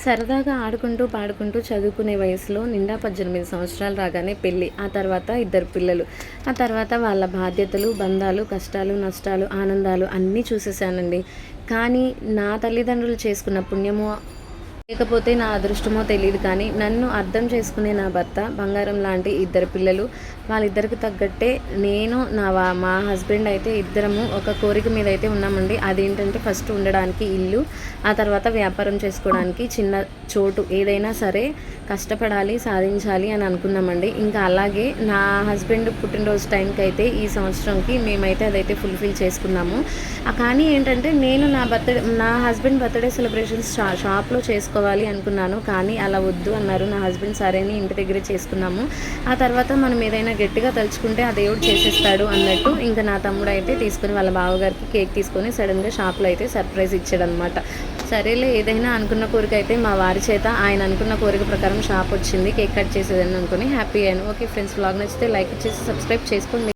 సరదాగా ఆడుకుంటూ, పాడుకుంటూ చదువుకునే వయసులో నిండా 18 సంవత్సరాలు రాగానే పెళ్లి. ఆ తర్వాత ఇద్దరు పిల్లలు. ఆ తర్వాత వాళ్ళ బాధ్యతలు, బంధాలు, కష్టాలు, నష్టాలు, ఆనందాలు అన్నీ చూసేసానండి. కానీ నా తల్లిదండ్రులు చేసుకున్న పుణ్యమో లేకపోతే నా అదృష్టమో తెలీదు కానీ, నన్ను అర్థం చేసుకునే నా భర్త, బంగారం లాంటి ఇద్దరు పిల్లలు, వాళ్ళిద్దరికి తగ్గట్టే నేను, మా హస్బెండ్ అయితే ఇద్దరము ఒక కోరిక మీద అయితే ఉన్నామండి. అదేంటంటే ఫస్ట్ ఉండడానికి ఇల్లు, ఆ తర్వాత వ్యాపారం చేసుకోవడానికి చిన్న చోటు ఏదైనా సరే కష్టపడాలి, సాధించాలి అని అనుకున్నామండి. ఇంకా అలాగే నా హస్బెండ్ పుట్టినరోజు టైంకి అయితే ఈ సంవత్సరంకి మేమైతే అదైతే ఫుల్ఫిల్ చేసుకున్నాము. కానీ ఏంటంటే నేను నా హస్బెండ్ బర్త్డే సెలబ్రేషన్స్ షాప్లో చేసుకోవాలి అనుకున్నాను. కానీ అలా వద్దు అన్నారు నా హస్బెండ్. సరే అని ఇంటి దగ్గరే చేసుకున్నాము. ఆ తర్వాత మనం ఏదైనా గట్టిగా తలుచుకుంటే ఆ దేవుడు చేసేస్తాడు అన్నట్టు ఇంకా నా తమ్ముడు అయితే తీసుకుని వాళ్ళ బావగారికి కేక్ తీసుకొని సడన్గా షాప్లో అయితే సర్ప్రైజ్ ఇచ్చాడనమాట. సరేలే ఏదైనా అనుకున్న కోరిక అయితే మా వారి చేత ఆయన అనుకున్న కోరిక ప్రకారం షాప్ వచ్చింది, కేక్ కట్ చేసేదని అనుకుని హ్యాపీ అయ్యాను. ఓకే ఫ్రెండ్స్, వ్లాగ్ నచ్చితే లైక్ చేసి సబ్స్క్రైబ్ చేసుకోండి.